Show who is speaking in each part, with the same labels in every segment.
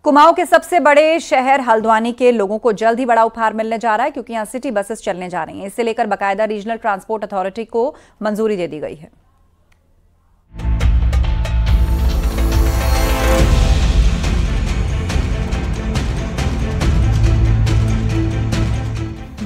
Speaker 1: कुमाऊं के सबसे बड़े शहर हल्द्वानी के लोगों को जल्द ही बड़ा उपहार मिलने जा रहा है, क्योंकि यहां सिटी बसेस चलने जा रही हैं। इसे लेकर बाकायदा रीजनल ट्रांसपोर्ट अथॉरिटी को मंजूरी दे दी गई है।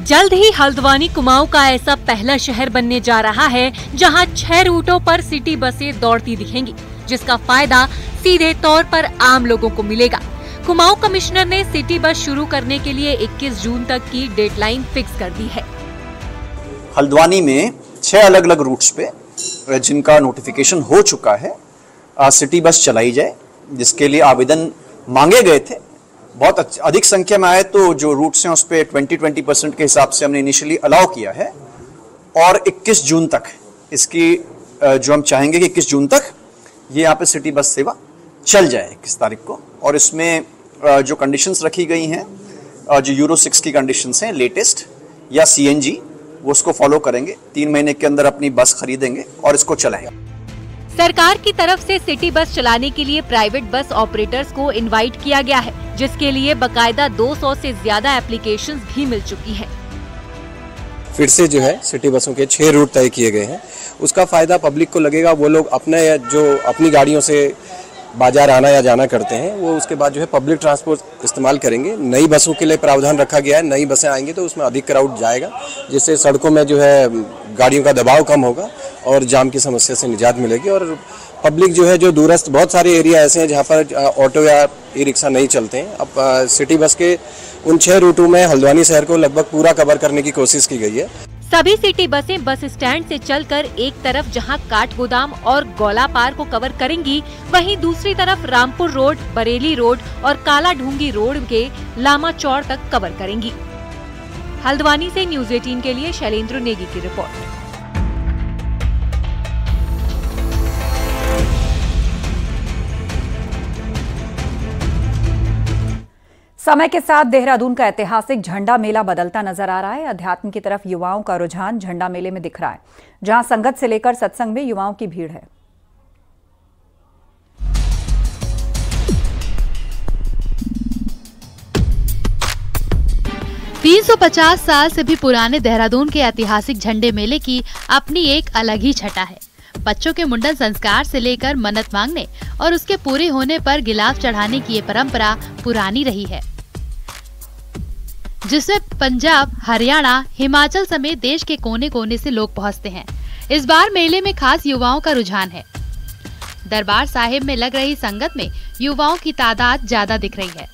Speaker 2: जल्द ही हल्द्वानी कुमाऊं का ऐसा पहला शहर बनने जा रहा है जहां 6 रूटों पर सिटी बसें दौड़ती दिखेंगी, जिसका फायदा सीधे तौर पर आम लोगों को मिलेगा। कुमाऊं कमिश्नर ने सिटी बस शुरू करने के लिए 21 जून तक की डेडलाइन फिक्स कर दी है।
Speaker 3: हल्द्वानी में 6 अलग अलग रूट्स पे जिनका नोटिफिकेशन हो चुका है, सिटी बस चलाई जाए, जिसके लिए आवेदन मांगे गए थे। बहुत अधिक संख्या में आए तो जो रूट्स हैं उस पे 20% के हिसाब से हमने इनिशियली अलाउ किया है, और 21 जून तक इसकी जो हम चाहेंगे कि 21 जून तक ये यहाँ पे सिटी बस सेवा चल जाए 21 तारीख को। और इसमें जो कंडीशंस रखी गई हैं, जो यूरो 6 की कंडीशंस हैं लेटेस्ट या CNG, वो उसको फॉलो करेंगे। 3 महीने के अंदर अपनी बस खरीदेंगे और इसको चलाएंगे।
Speaker 2: सरकार की तरफ से सिटी बस चलाने के लिए प्राइवेट बस ऑपरेटर्स को इनवाइट किया गया है, जिसके लिए बकायदा 200 से ज्यादा एप्लीकेशंस भी मिल चुकी हैं।
Speaker 4: फिर से जो है सिटी बसों के 6 रूट तय किए गए हैं। उसका फायदा पब्लिक को लगेगा। वो लोग अपने जो अपनी गाड़ियों से बाजार आना या जाना करते हैं, वो उसके बाद जो है पब्लिक ट्रांसपोर्ट इस्तेमाल करेंगे। नई बसों के लिए प्रावधान रखा गया है। नई बसें आएंगी तो उसमें अधिक क्राउड जाएगा, जिससे सड़कों में जो है गाड़ियों का दबाव कम होगा और जाम की समस्या से निजात मिलेगी। और पब्लिक जो है, जो दूरस्थ बहुत सारे एरिया ऐसे हैं जहाँ पर ऑटो या ई रिक्शा नहीं चलते हैं, अब सिटी बस के उन 6 रूटों में हल्द्वानी शहर को लगभग पूरा कवर करने की कोशिश की गई है।
Speaker 2: सभी सिटी बसें बस स्टैंड से चलकर एक तरफ जहां काठगोदाम और गौला पार को कवर करेंगी, वहीं दूसरी तरफ रामपुर रोड, बरेली रोड और काला ढूंगी रोड के लामा चौड़ तक कवर करेंगी। हल्द्वानी से न्यूज़ 18 के लिए शैलेंद्र नेगी की रिपोर्ट।
Speaker 1: समय के साथ देहरादून का ऐतिहासिक झंडा मेला बदलता नजर आ रहा है। अध्यात्म की तरफ युवाओं का रुझान झंडा मेले में दिख रहा है, जहां संगत से लेकर सत्संग में युवाओं की भीड़ है।
Speaker 5: $350 साल से भी पुराने देहरादून के ऐतिहासिक झंडे मेले की अपनी एक अलग ही छटा है। बच्चों के मुंडन संस्कार से लेकर मन्नत मांगने और उसके पूरे होने पर गिलाफ चढ़ाने की ये परंपरा पुरानी रही है, जिसमें पंजाब, हरियाणा, हिमाचल समेत देश के कोने कोने से लोग पहुंचते हैं। इस बार मेले में खास युवाओं का रुझान है। दरबार साहिब में लग रही संगत में युवाओं की तादाद ज्यादा दिख रही है।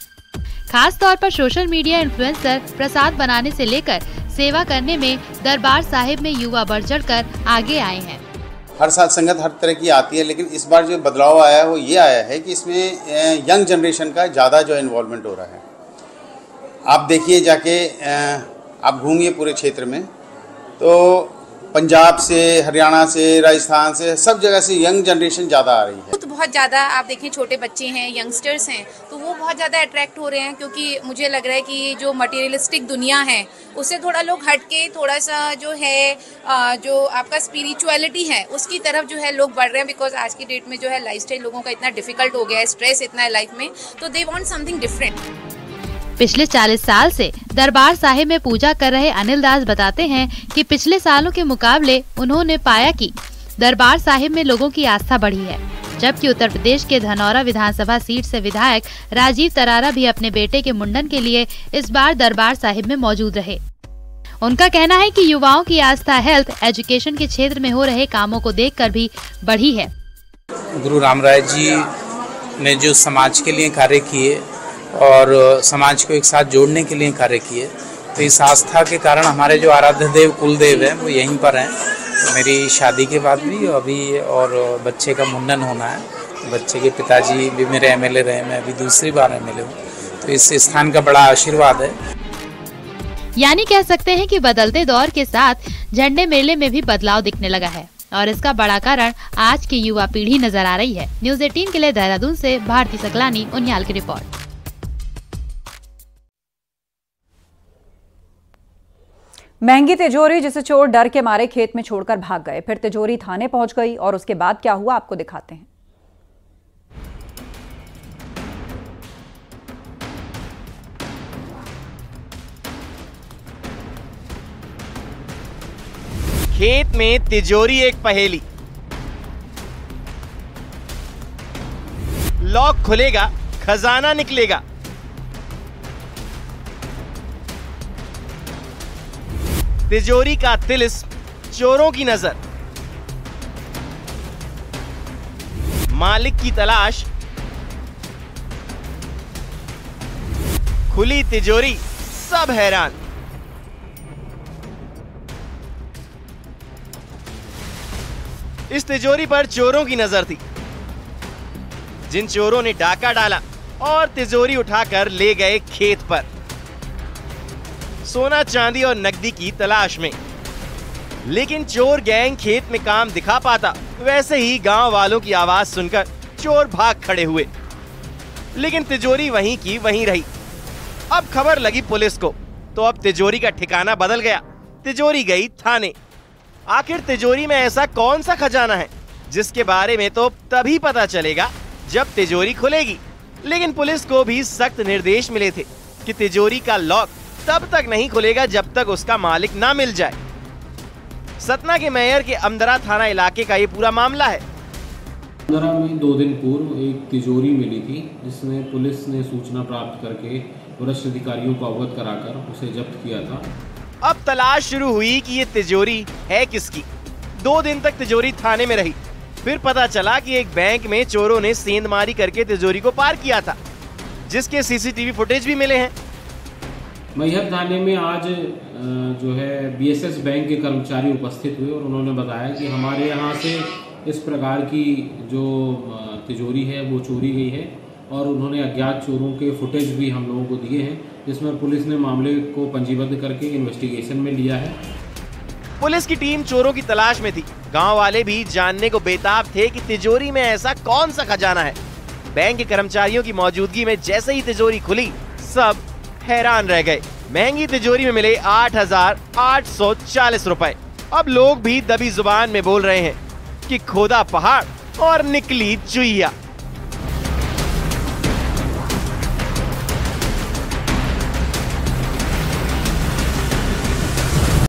Speaker 5: खास तौर पर सोशल मीडिया इन्फ्लुएंसर प्रसाद बनाने से लेकर सेवा करने में दरबार साहिब में युवा बढ़ चढ़कर आगे आए हैं।
Speaker 6: हर साल संगत हर तरह की आती है, लेकिन इस बार जो बदलाव आया है वो ये आया है कि इसमें यंग जनरेशन का ज़्यादा जो इन्वॉल्वमेंट हो रहा है। आप देखिए, जाके आप घूमिए पूरे क्षेत्र में, तो पंजाब से, हरियाणा से, राजस्थान से, सब जगह से यंग जनरेशन ज़्यादा आ रही है।
Speaker 7: तो बहुत ज़्यादा आप देखें, छोटे बच्चे हैं, यंगस्टर्स हैं, तो वो बहुत ज़्यादा अट्रैक्ट हो रहे हैं, क्योंकि मुझे लग रहा है कि जो मटेरियलिस्टिक दुनिया है उससे थोड़ा लोग हट के थोड़ा सा जो है जो आपका स्पिरिचुअलिटी है उसकी तरफ जो है लोग बढ़ रहे हैं। बिकॉज आज की डेट में जो है लाइफस्टाइल लोगों का इतना डिफिकल्ट हो गया है, स्ट्रेस इतना है लाइफ में, तो दे वांट समथिंग डिफरेंट।
Speaker 5: पिछले 40 साल से दरबार साहिब में पूजा कर रहे अनिल दास बताते हैं कि पिछले सालों के मुकाबले उन्होंने पाया कि दरबार साहिब में लोगों की आस्था बढ़ी है। जबकि उत्तर प्रदेश के धनौरा विधानसभा सीट से विधायक राजीव तरारा भी अपने बेटे के मुंडन के लिए इस बार दरबार साहिब में मौजूद रहे। उनका कहना है कि युवाओं की आस्था हेल्थ, एजुकेशन के क्षेत्र में हो रहे कामों को देखकर भी बढ़ी है।
Speaker 8: गुरु रामराय जी ने जो समाज के लिए कार्य किए और समाज को एक साथ जोड़ने के लिए कार्य किए, तो इस आस्था के कारण हमारे जो आराध्य देव कुलदेव हैं वो यहीं पर हैं। तो मेरी शादी के बाद भी अभी और बच्चे का मुंडन होना है। बच्चे के पिताजी भी मेरे MLA रहे, मैं अभी दूसरी बार MLA हूँ, तो इस स्थान का बड़ा आशीर्वाद है।
Speaker 5: यानी कह सकते हैं कि बदलते दौर के साथ झंडे मेले में भी बदलाव दिखने लगा है, और इसका बड़ा कारण आज की युवा पीढ़ी नजर आ रही है। न्यूज़ 18 के लिए देहरादून से भारती सकलानी, उन्याल की रिपोर्ट।
Speaker 1: महंगी तिजोरी जिसे चोर डर के मारे खेत में छोड़कर भाग गए, फिर तिजोरी थाने पहुंच गई और उसके बाद क्या हुआ आपको दिखाते हैं।
Speaker 9: खेत में तिजोरी एक पहेली। लॉक खुलेगा, खजाना निकलेगा। तिजोरी का तिलिस्म, चोरों की नजर। मालिक की तलाश, खुली तिजोरी, सब हैरान। इस तिजोरी पर चोरों की नजर थी, जिन चोरों ने डाका डाला और तिजोरी उठाकर ले गए खेत पर, सोना चांदी और नकदी की तलाश में। लेकिन चोर गैंग खेत में काम दिखा पाता, वैसे ही गांव वालों की आवाज सुनकर चोर भाग खड़े हुए। लेकिन तिजोरी वहीं की वहीं रही। अब खबर लगी पुलिस को, तो अब तिजोरी का ठिकाना बदल गया। तिजोरी गई थाने। आखिर तिजोरी में ऐसा कौन सा खजाना है जिसके बारे में तो तभी पता चलेगा जब तिजोरी खुलेगी। लेकिन पुलिस को भी सख्त निर्देश मिले थे कि तिजोरी का लॉक तब तक नहीं खुलेगा जब तक उसका मालिक ना मिल जाए। सतना के मेयर के अमदरा थाना इलाके का ये पूरा मामला है।
Speaker 10: अमदरा में 2 दिन पूर्व एक तिजोरी मिली थी, जिसमें पुलिस ने सूचना प्राप्त करके वरिष्ठ अधिकारियों को अवगत कराकर उसे जब्त किया था।
Speaker 9: अब तलाश शुरू हुई कि ये तिजोरी है किसकी। 2 दिन तक तिजोरी थाने में रही। फिर पता चला कि एक बैंक में चोरों ने सेंधमारी करके तिजोरी को पार किया था, जिसके सीसीटीवी फुटेज भी मिले हैं।
Speaker 10: मैहर थाने में आज जो है BSS बैंक के कर्मचारी उपस्थित हुए और उन्होंने बताया कि हमारे यहाँ से इस प्रकार की जो तिजोरी है वो चोरी गई है, और उन्होंने अज्ञात चोरों के फुटेज भी हम लोगों को दिए हैं, जिसमें पुलिस ने मामले को पंजीबद्ध करके इन्वेस्टिगेशन में लिया है।
Speaker 9: पुलिस की टीम चोरों की तलाश में थी। गांव वाले भी जानने को बेताब थे कि तिजोरी में ऐसा कौन सा खजाना है। बैंक के कर्मचारियों की मौजूदगी में जैसे ही तिजोरी खुली, सब हैरान रह गए। महंगी तिजोरी में मिले 8,840 रुपए। अब लोग भी दबी जुबान में बोल रहे हैं कि खोदा पहाड़ और निकली चुईया।